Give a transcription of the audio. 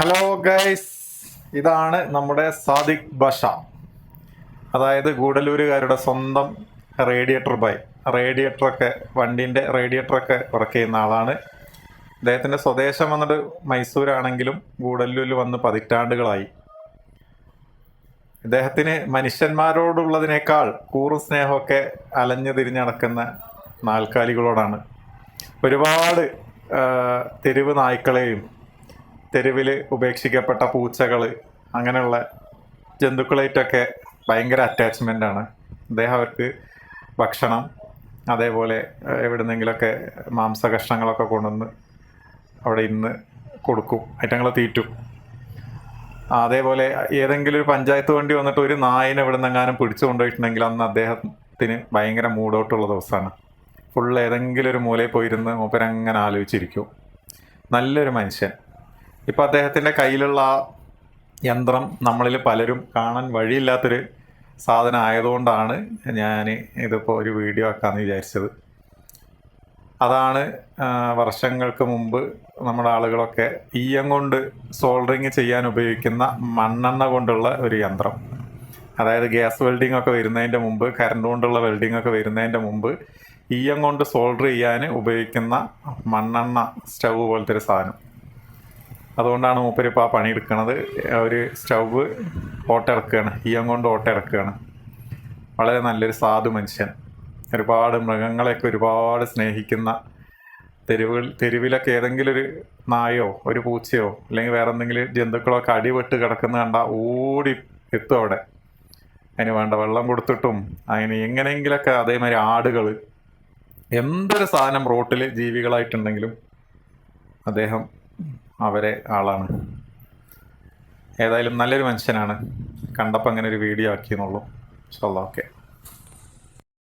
Hello guys, ഇതാണ് നമ്മുടെ സാദിഖ് ബഷ, അതായത് ഗൂഡല്ലൂരുകാരുടെ സ്വന്തം റേഡിയേറ്റർ ബൈ. വണ്ടീൻ്റെ റേഡിയേറ്ററൊക്കെ വർക്ക് ചെയ്യുന്ന ആളാണ്. അദ്ദേഹത്തിൻ്റെ സ്വദേശം വന്നിട്ട് മൈസൂരാണെങ്കിലും ഗൂഡല്ലൂരിൽ വന്ന് പതിറ്റാണ്ടുകളായി. ഇദ്ദേഹത്തിന് മനുഷ്യന്മാരോടുള്ളതിനേക്കാൾ കൂറും സ്നേഹമൊക്കെ അലഞ്ഞു തിരിഞ്ഞ് നടക്കുന്ന നാൽക്കാലികളോടാണ്. ഒരുപാട് തെരുവ് നായ്ക്കളെയും തെരുവിൽ ഉപേക്ഷിക്കപ്പെട്ട പൂച്ചകൾ, അങ്ങനെയുള്ള ജന്തുക്കളായിട്ടൊക്കെ ഭയങ്കര അറ്റാച്ച്മെൻ്റാണ്. അദ്ദേഹം അവർക്ക് ഭക്ഷണം, അതേപോലെ എവിടുന്നെങ്കിലൊക്കെ മാംസകഷ്ണങ്ങളൊക്കെ കൊണ്ടുവന്ന് അവിടെ ഇന്ന് കൊടുക്കും, ഐറ്റങ്ങളെ തീറ്റും. അതേപോലെ ഏതെങ്കിലും ഒരു പഞ്ചായത്ത് വണ്ടി വന്നിട്ട് ഒരു നായിനെ ഇവിടെ നിന്നെങ്ങാനും പിടിച്ചു കൊണ്ടുപോയിട്ടുണ്ടെങ്കിൽ അന്ന് അദ്ദേഹത്തിന് ഭയങ്കര മൂഡൗട്ടുള്ള ദിവസമാണ്. ഫുൾ ഏതെങ്കിലും ഒരു മൂലയിൽ പോയിരുന്ന് മൂപ്പരങ്ങനെ ആലോചിച്ചിരിക്കും. നല്ലൊരു മനുഷ്യൻ. ഇപ്പം അദ്ദേഹത്തിൻ്റെ കയ്യിലുള്ള ആ യന്ത്രം നമ്മളിൽ പലരും കാണാൻ വഴിയില്ലാത്തൊരു സാധനം ആയതുകൊണ്ടാണ് ഞാൻ ഇതിപ്പോൾ ഒരു വീഡിയോ ആക്കാമെന്ന് വിചാരിച്ചത്. അതാണ് വർഷങ്ങൾക്ക് മുമ്പ് നമ്മുടെ ആളുകളൊക്കെ ഈയം കൊണ്ട് സോൾഡറിങ് ചെയ്യാൻ ഉപയോഗിക്കുന്ന മണ്ണെണ്ണ കൊണ്ടുള്ള ഒരു യന്ത്രം. അതായത് ഗ്യാസ് വെൽഡിംഗ് ഒക്കെ വരുന്നതിൻ്റെ മുമ്പ്, കറണ്ട് കൊണ്ടുള്ള വെൽഡിംഗ് ഒക്കെ വരുന്നതിൻ്റെ മുമ്പ് ഈയം കൊണ്ട് സോൾഡർ ചെയ്യാൻ ഉപയോഗിക്കുന്ന മണ്ണെണ്ണ സ്റ്റൗ പോലത്തെ ഒരു സാധനം. അതുകൊണ്ടാണ് മൂപ്പരിപ്പോൾ ആ പണിയെടുക്കുന്നത്. ഒരു സ്റ്റൗവ് ഓട്ടിറക്കുകയാണ്, ഈയം കൊണ്ട് ഓട്ടിറക്കുകയാണ്. വളരെ നല്ലൊരു സാധു മനുഷ്യൻ. ഒരുപാട് മൃഗങ്ങളെയൊക്കെ ഒരുപാട് സ്നേഹിക്കുന്ന, തെരുവിലൊക്കെ ഏതെങ്കിലും ഒരു നായോ ഒരു പൂച്ചയോ അല്ലെങ്കിൽ വേറെ എന്തെങ്കിലും ജന്തുക്കളൊക്കെ അടിപെട്ട് കിടക്കുന്ന കണ്ടാൽ ഓടി എത്തും അവിടെ. അതിന് വേണ്ട വെള്ളം കൊടുത്തിട്ടും അതിന് എങ്ങനെയെങ്കിലൊക്കെ. അതേമാതിരി ആടുകൾ, എന്തൊരു സാധനം റോട്ടിൽ ജീവികളായിട്ടുണ്ടെങ്കിലും അദ്ദേഹം അവരെ ആളാണ്. ഏതായാലും നല്ലൊരു മനുഷ്യനാണ്. കണ്ടപ്പോൾ അങ്ങനെ ഒരു വീഡിയോ ആക്കിയെന്നുള്ളൂ. ഇൻഷാ അല്ലാഹ്. ഓക്കെ.